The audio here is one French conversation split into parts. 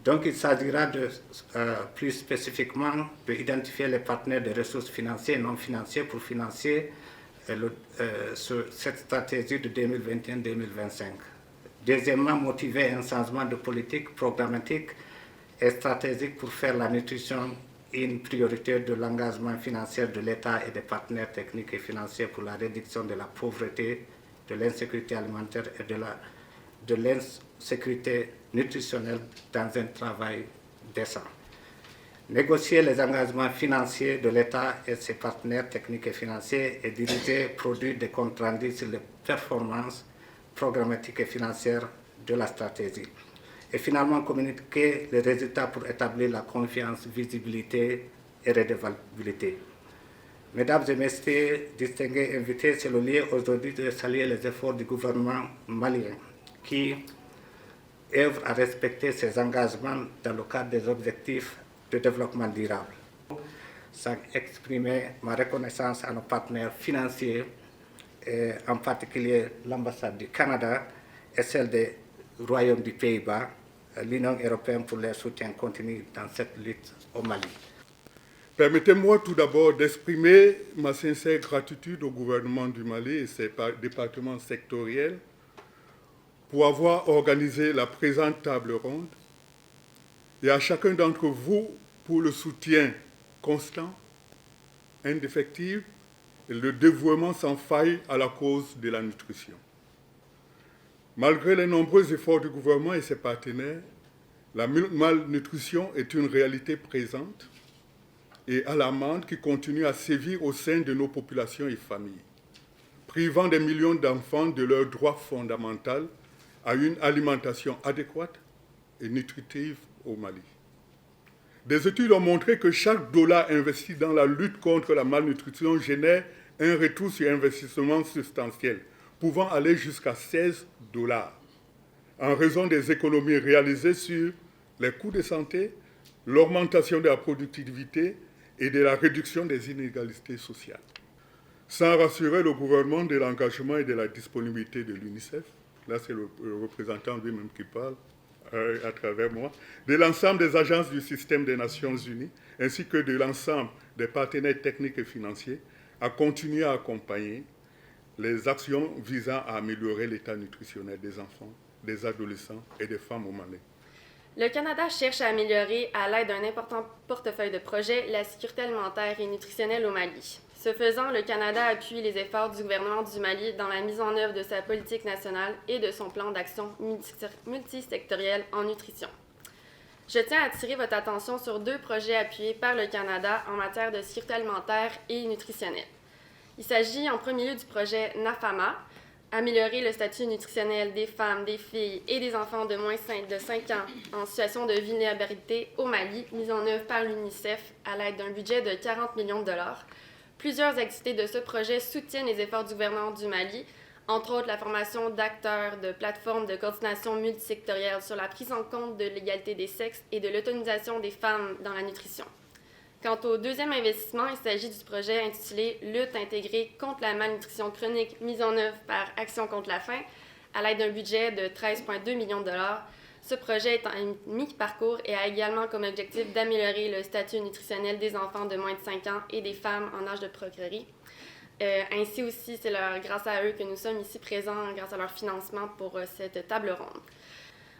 Donc il s'agira plus spécifiquement d'identifier les partenaires de ressources financières et non financières pour financer cette stratégie de 2021-2025. Deuxièmement, motiver un changement de politique programmatique et stratégique pour faire la nutrition une priorité de l'engagement financier de l'État et des partenaires techniques et financiers pour la réduction de la pauvreté, de l'insécurité alimentaire et de l'insécurité nutritionnelle dans un travail décent. Négocier les engagements financiers de l'État et ses partenaires techniques et financiers et diriger, produire des comptes rendus sur les performances programmatiques et financières de la stratégie. Et finalement, communiquer les résultats pour établir la confiance, visibilité et redevabilité. Mesdames et messieurs, distingués invités, c'est le lieu aujourd'hui de saluer les efforts du gouvernement malien qui œuvre à respecter ses engagements dans le cadre des objectifs de développement durable. Sans exprimer ma reconnaissance à nos partenaires financiers, et en particulier l'ambassade du Canada et celle du Royaume du Pays-Bas, l'Union européenne pour leur soutien continu dans cette lutte au Mali. Permettez-moi tout d'abord d'exprimer ma sincère gratitude au gouvernement du Mali et ses départements sectoriels pour avoir organisé la présente table ronde et à chacun d'entre vous pour le soutien constant, indéfectible et le dévouement sans faille à la cause de la nutrition. Malgré les nombreux efforts du gouvernement et ses partenaires, la malnutrition est une réalité présente et alarmante qui continue à sévir au sein de nos populations et familles, privant des millions d'enfants de leur droit fondamental à une alimentation adéquate et nutritive au Mali. Des études ont montré que chaque dollar investi dans la lutte contre la malnutrition génère un retour sur investissement substantiel, pouvant aller jusqu'à 16 dollars, en raison des économies réalisées sur les coûts de santé, l'augmentation de la productivité et de la réduction des inégalités sociales. Sans rassurer le gouvernement de l'engagement et de la disponibilité de l'UNICEF, là c'est le représentant lui-même qui parle à travers moi, de l'ensemble des agences du système des Nations Unies, ainsi que de l'ensemble des partenaires techniques et financiers, à continuer à accompagner les actions visant à améliorer l'état nutritionnel des enfants, des adolescents et des femmes au Mali. Le Canada cherche à améliorer, à l'aide d'un important portefeuille de projets, la sécurité alimentaire et nutritionnelle au Mali. Ce faisant, le Canada appuie les efforts du gouvernement du Mali dans la mise en œuvre de sa politique nationale et de son plan d'action multisectoriel en nutrition. Je tiens à attirer votre attention sur 2 projets appuyés par le Canada en matière de sécurité alimentaire et nutritionnelle. Il s'agit en premier lieu du projet NAFAMA, améliorer le statut nutritionnel des femmes, des filles et des enfants de moins de 5 ans en situation de vulnérabilité au Mali, mise en œuvre par l'UNICEF à l'aide d'un budget de 40 millions de dollars. Plusieurs activités de ce projet soutiennent les efforts du gouvernement du Mali, entre autres la formation d'acteurs de plateformes de coordination multisectorielle sur la prise en compte de l'égalité des sexes et de l'autonomisation des femmes dans la nutrition. Quant au deuxième investissement, il s'agit du projet intitulé « Lutte intégrée contre la malnutrition chronique mise en œuvre par Action contre la faim » à l'aide d'un budget de 13,2 millions de dollars. Ce projet est un mi-parcours et a également comme objectif d'améliorer le statut nutritionnel des enfants de moins de 5 ans et des femmes en âge de procréer. Ainsi aussi, c'est grâce à eux que nous sommes ici présents, grâce à leur financement pour cette table ronde.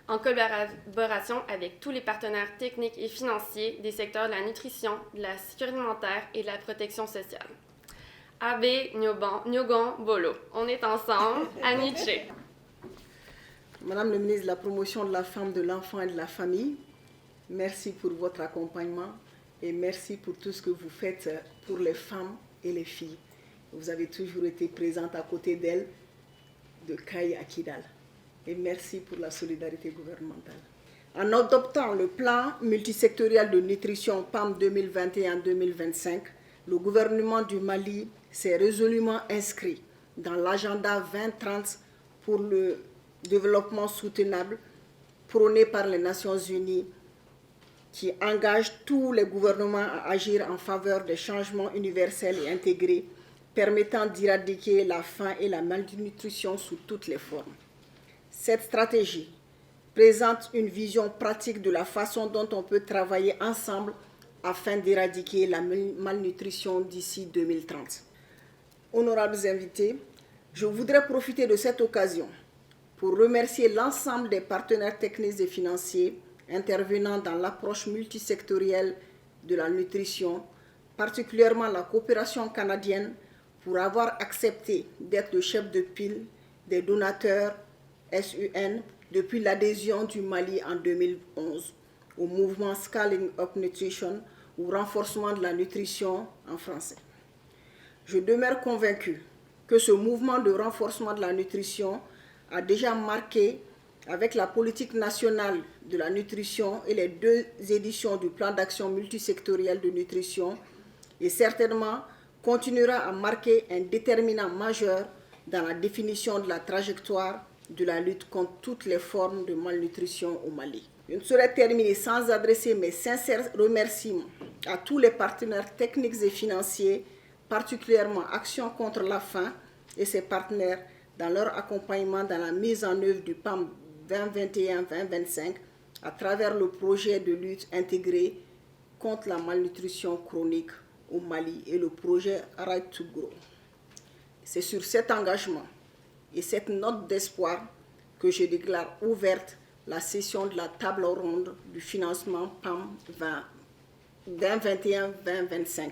En collaboration avec tous les partenaires techniques et financiers des secteurs de la nutrition, de la sécurité alimentaire et de la protection sociale. Abe Nyogon Bolo, on est ensemble à Nietzsche. Madame le ministre de la Promotion de la Femme, de l'Enfant et de la Famille, merci pour votre accompagnement et merci pour tout ce que vous faites pour les femmes et les filles. Vous avez toujours été présente à côté d'elles, de Kaï à Kidal. Et merci pour la solidarité gouvernementale. En adoptant le plan multisectoriel de nutrition PAM 2021-2025, le gouvernement du Mali s'est résolument inscrit dans l'agenda 2030 pour le développement soutenable prôné par les Nations Unies qui engage tous les gouvernements à agir en faveur des changements universels et intégrés permettant d'éradiquer la faim et la malnutrition sous toutes les formes. Cette stratégie présente une vision pratique de la façon dont on peut travailler ensemble afin d'éradiquer la malnutrition d'ici 2030. Honorables invités, je voudrais profiter de cette occasion pour remercier l'ensemble des partenaires techniques et financiers intervenant dans l'approche multisectorielle de la nutrition, particulièrement la coopération canadienne, pour avoir accepté d'être le chef de pile des donateurs SUN depuis l'adhésion du Mali en 2011 au mouvement Scaling Up Nutrition ou renforcement de la nutrition en français. Je demeure convaincu que ce mouvement de renforcement de la nutrition a déjà marqué, avec la politique nationale de la nutrition et les 2 éditions du plan d'action multisectoriel de nutrition, et certainement continuera à marquer un déterminant majeur dans la définition de la trajectoire de la lutte contre toutes les formes de malnutrition au Mali. Je ne saurais terminer sans adresser mes sincères remerciements à tous les partenaires techniques et financiers, particulièrement Action contre la faim et ses partenaires dans leur accompagnement dans la mise en œuvre du PAM 2021-2025 à travers le projet de lutte intégré contre la malnutrition chronique au Mali et le projet Right to Grow. C'est sur cet engagement et cette note d'espoir que je déclare ouverte la session de la table ronde du financement PAM 2021-2025.